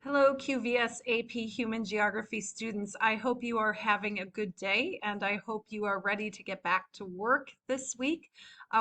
Hello, QVS AP Human Geography students. I hope you are having a good day and I hope you are ready to get back to work this week.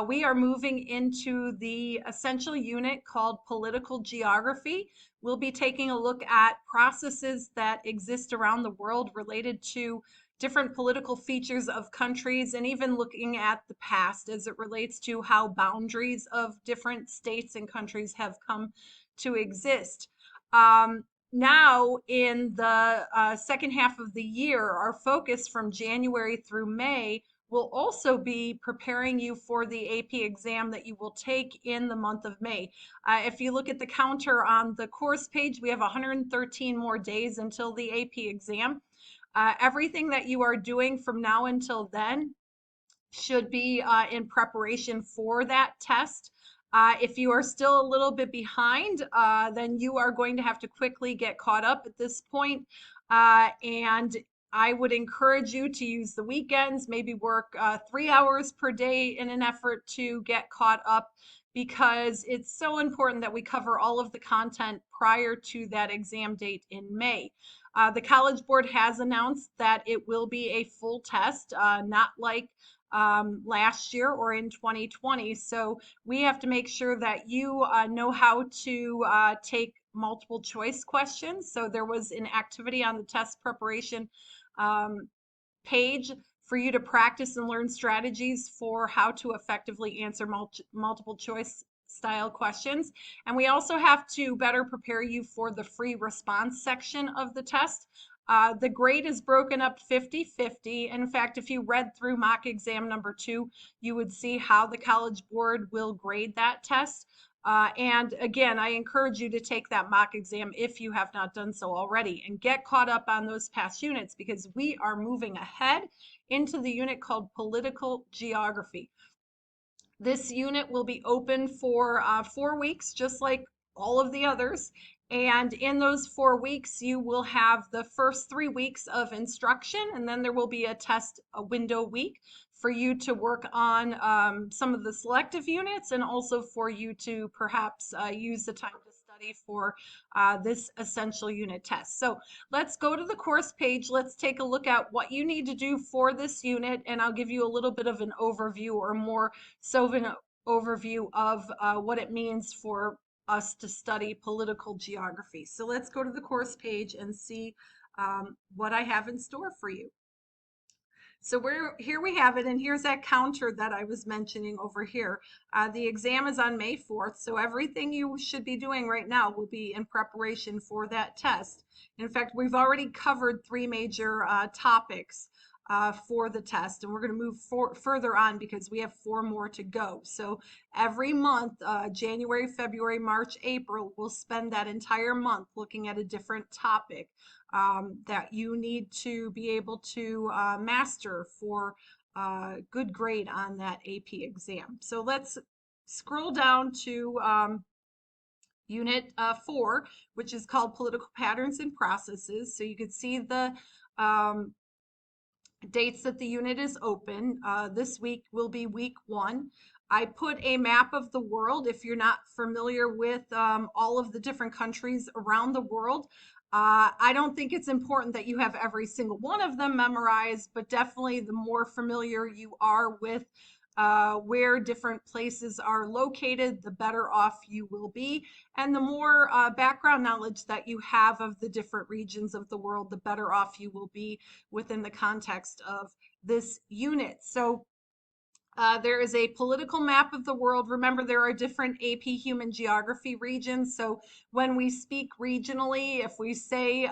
We are moving into the essential unit called Political Geography. We'll be taking a look at processes that exist around the world related to different political features of countries and even looking at the past as it relates to how boundaries of different states and countries have come to exist. Um, Now in the second half of the year, our focus from January through May will also be preparing you for the AP exam that you will take in the month of May. If you look at the counter on the course page, we have 113 more days until the AP exam. Everything that you are doing from now until then should be in preparation for that test. If you are still a little bit behind, then you are going to have to quickly get caught up at this point. And I would encourage you to use the weekends, maybe work 3 hours per day in an effort to get caught up because it's so important that we cover all of the content prior to that exam date in May. The College Board has announced that it will be a full test, not like last year or in 2020. So we have to make sure that you know how to take multiple choice questions. So there was an activity on the test preparation um, page for you to practice and learn strategies for how to effectively answer multiple choice style questions. And we also have to better prepare you for the free response section of the test. The grade is broken up 50-50. In fact, if you read through mock exam number 2, you would see how the College Board will grade that test. And again, I encourage you to take that mock exam if you have not done so already and get caught up on those past units because we are moving ahead into the unit called Political Geography. This unit will be open for 4 weeks, just like all of the others. And in those 4 weeks, you will have the first 3 weeks of instruction, and then there will be a test, a window week for you to work on some of the selective units and also for you to perhaps use the time to study for this essential unit test. So let's go to the course page. Let's take a look at what you need to do for this unit, and I'll give you a little bit of an overview or more so an overview of what it means for us to study political geography. So let's go to the course page and see what I have in store for you. So here we have it, and here's that counter that I was mentioning over here. The exam is on May 4th, so everything you should be doing right now will be in preparation for that test. In fact, we've already covered 3 major topics for the test, and we're going to move further on because we have 4 more to go. So every month, January, February, March, April, we'll spend that entire month looking at a different topic that you need to be able to master for good grade on that AP exam. So let's scroll down to Unit 4, which is called Political Patterns and Processes. So you can see the dates that the unit is open. This week will be week 1. I put a map of the world if you're not familiar with all of the different countries around the world. I don't think it's important that you have every single one of them memorized, but definitely the more familiar you are with where different places are located, the better off you will be. And the more background knowledge that you have of the different regions of the world, the better off you will be within the context of this unit. So there is a political map of the world. Remember, there are different AP Human Geography regions. So when we speak regionally, if we say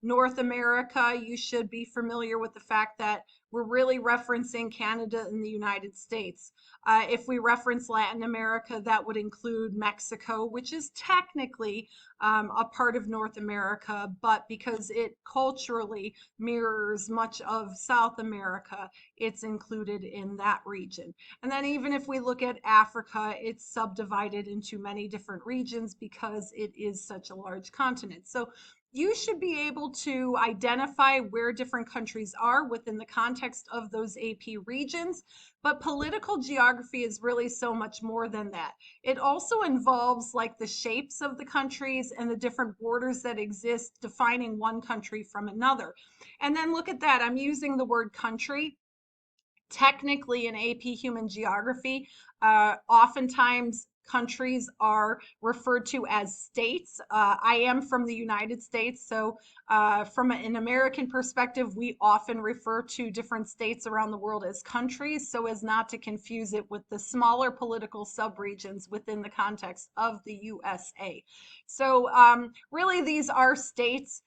North America, you should be familiar with the fact that we're really referencing Canada and the United States. If we reference Latin America, that would include Mexico, which is technically a part of North America, but because it culturally mirrors much of South America, it's included in that region. And then even if we look at Africa, it's subdivided into many different regions because it is such a large continent. So you should be able to identify where different countries are within the context of those AP regions. But political geography is really so much more than that. It also involves like the shapes of the countries and the different borders that exist defining one country from another. And then look at that, I'm using the word country. Technically in AP Human Geography, oftentimes countries are referred to as states. I am from the United States, so from an American perspective, we often refer to different states around the world as countries, so as not to confuse it with the smaller political subregions within the context of the USA. So really, these are states,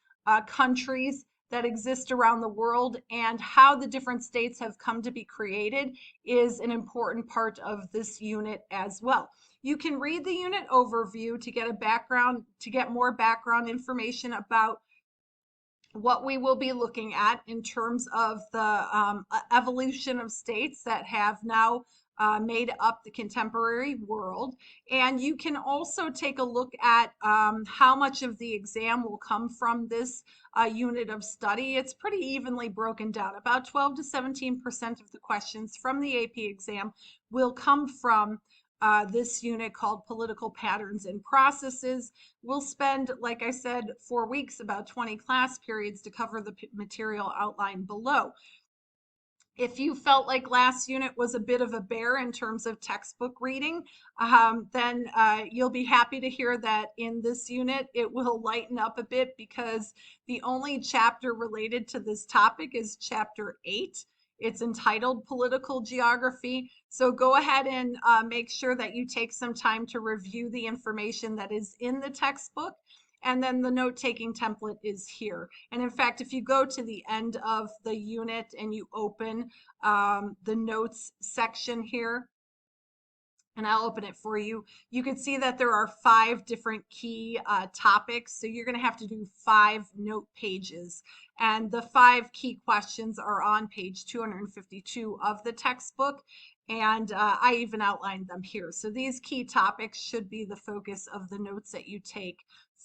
countries that exist around the world, and how the different states have come to be created is an important part of this unit as well. You can read the unit overview to get a background, to get more background information about what we will be looking at in terms of the evolution of states that have now made up the contemporary world. And you can also take a look at how much of the exam will come from this unit of study. It's pretty evenly broken down. About 12 to 17% of the questions from the AP exam will come from this unit called Political Patterns and Processes. We'll spend, like I said, 4 weeks, about 20 class periods to cover the material outlined below. If you felt like last unit was a bit of a bear in terms of textbook reading, then you'll be happy to hear that in this unit it will lighten up a bit, because the only chapter related to this topic is chapter 8. It's entitled Political Geography. So go ahead and make sure that you take some time to review the information that is in the textbook. And then the note-taking template is here. And in fact, if you go to the end of the unit and you open the notes section here, and I'll open it for you, you can see that there are 5 different key topics. So you're going to have to do 5 note pages. And the 5 key questions are on page 252 of the textbook. And I even outlined them here. So these key topics should be the focus of the notes that you take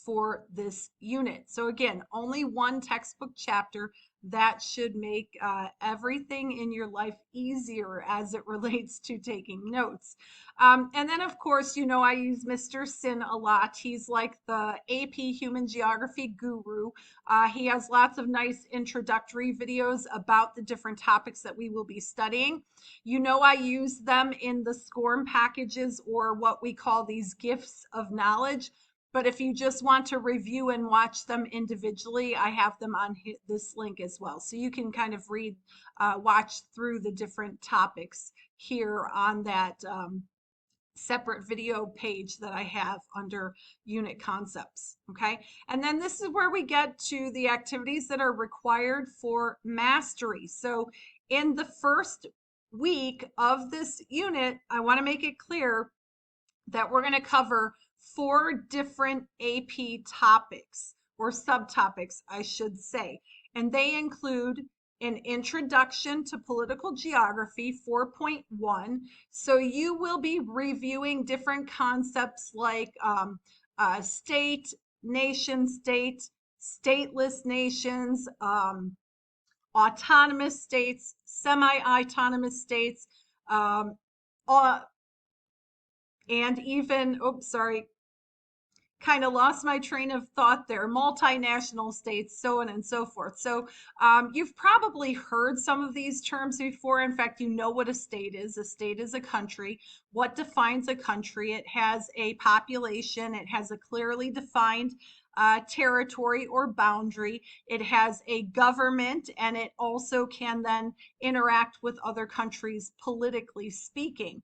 for this unit. So again, only one textbook chapter. That should make everything in your life easier as it relates to taking notes. And then, of course, you know, I use Mr. Sin a lot. He's like the AP Human Geography guru. He has lots of nice introductory videos about the different topics that we will be studying. You know, I use them in the SCORM packages, or what we call these gifts of knowledge. But if you just want to review and watch them individually, I have them on this link as well. So you can kind of read, watch through the different topics here on that separate video page that I have under unit concepts. Okay. And then this is where we get to the activities that are required for mastery. So in the first week of this unit, I want to make it clear that we're going to cover 4 different AP topics, or subtopics, I should say. And they include an introduction to political geography 4.1. So you will be reviewing different concepts like state, nation state, stateless nations, autonomous states, semi-autonomous states, um, and even, oops, sorry, kind of lost my train of thought there, multinational states, so on and so forth. So you've probably heard some of these terms before. In fact, you know what a state is. A state is a country. What defines a country? It has a population. It has a clearly defined territory or boundary. It has a government, and it also can then interact with other countries, politically speaking.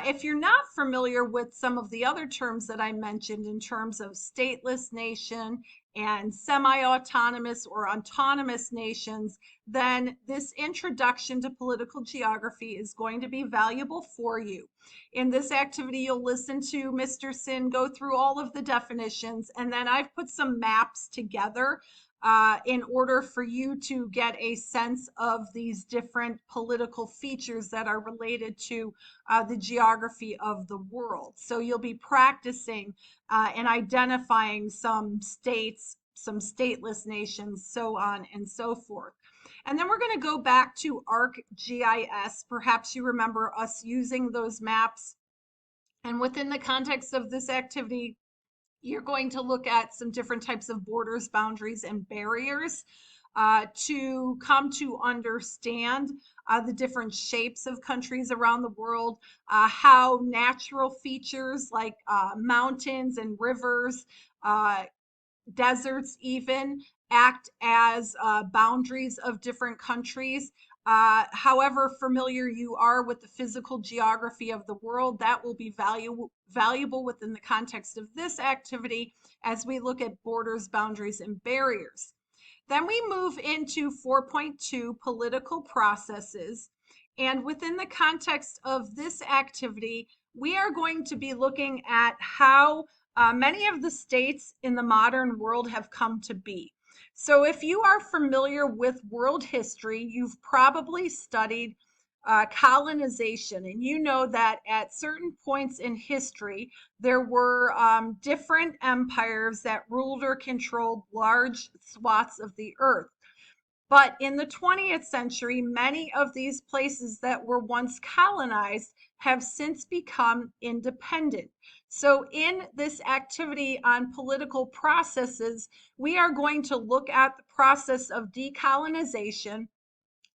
If you're not familiar with some of the other terms that I mentioned in terms of stateless nation and semi-autonomous or autonomous nations, then this introduction to political geography is going to be valuable for you. In this activity, you'll listen to Mr. Sin go through all of the definitions, and then I've put some maps together in order for you to get a sense of these different political features that are related to the geography of the world. So you'll be practicing and identifying some states, some stateless nations, so on and so forth. And then we're going to go back to ArcGIS. Perhaps you remember us using those maps. And within the context of this activity, you're going to look at some different types of borders, boundaries, and barriers to come to understand the different shapes of countries around the world, how natural features like mountains and rivers, deserts even act as boundaries of different countries. However familiar you are with the physical geography of the world, that will be valuable within the context of this activity as we look at borders, boundaries, and barriers. Then we move into 4.2, political processes. And within the context of this activity, we are going to be looking at how many of the states in the modern world have come to be. So if you are familiar with world history, you've probably studied colonization, and you know that at certain points in history, there were different empires that ruled or controlled large swaths of the earth. But in the 20th century, many of these places that were once colonized have since become independent. So in this activity on political processes, we are going to look at the process of decolonization,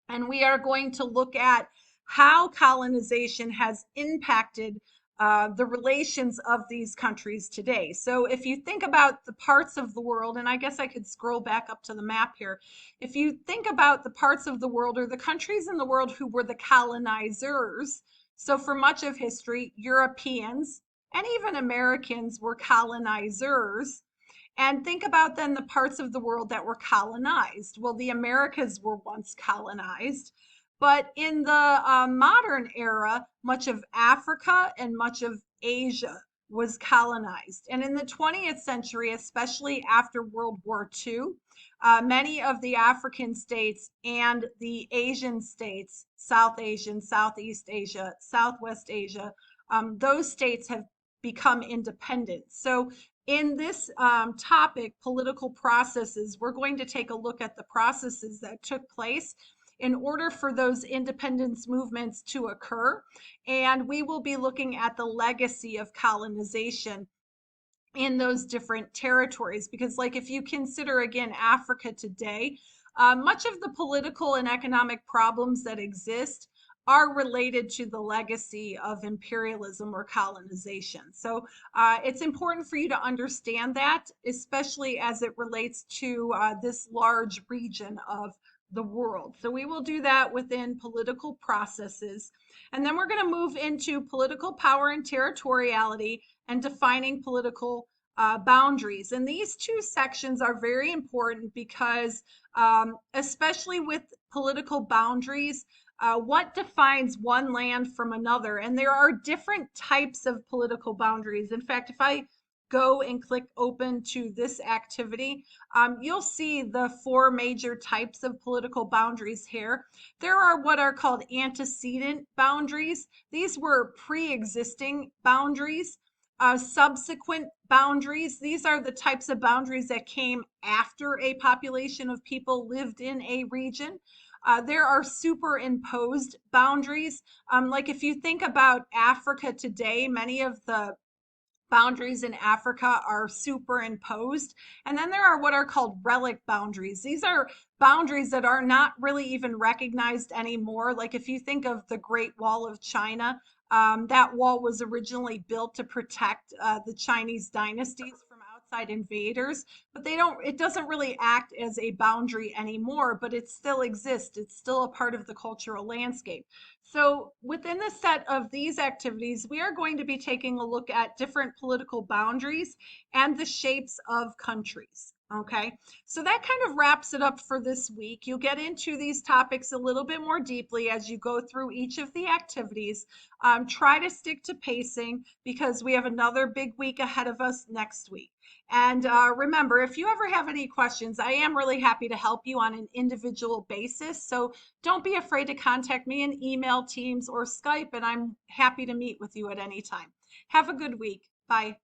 and we are going to look at how colonization has impacted the relations of these countries today. So if you think about the parts of the world, and I guess I could scroll back up to the map here. If you think about the parts of the world or the countries in the world who were the colonizers, so for much of history, Europeans and even Americans were colonizers. And think about then the parts of the world that were colonized. Well, the Americas were once colonized, but in the modern era, much of Africa and much of Asia was colonized. And in the 20th century, especially after World War II, many of the African states and the Asian states, South Asian, Southeast Asia, Southwest Asia, those states have become independent. So in this topic, political processes, we're going to take a look at the processes that took place in order for those independence movements to occur. And we will be looking at the legacy of colonization in those different territories. Because, like, if you consider again Africa today, much of the political and economic problems that exist are related to the legacy of imperialism or colonization. So it's important for you to understand that, especially as it relates to this large region of the world. So we will do that within political processes. And then we're going to move into political power and territoriality and defining political boundaries. And these two sections are very important because, especially with political boundaries, what defines one land from another? And there are different types of political boundaries. In fact, if I go and click open to this activity, you'll see the four major types of political boundaries here. There are what are called antecedent boundaries. These were pre-existing boundaries. Subsequent boundaries, these are the types of boundaries that came after a population of people lived in a region. There are superimposed boundaries. Like if you think about Africa today, many of the boundaries in Africa are superimposed. And then there are what are called relic boundaries. These are boundaries that are not really even recognized anymore. Like if you think of the Great Wall of China, that wall was originally built to protect the Chinese dynasties from outside invaders, but it doesn't really act as a boundary anymore, but it still exists. It's still a part of the cultural landscape. So within the set of these activities, we are going to be taking a look at different political boundaries and the shapes of countries. Okay, so that kind of wraps it up for this week. You'll get into these topics a little bit more deeply as you go through each of the activities. Try to stick to pacing because we have another big week ahead of us next week. And remember, if you ever have any questions, I am really happy to help you on an individual basis. So don't be afraid to contact me in email, Teams, or Skype, and I'm happy to meet with you at any time. Have a good week. Bye.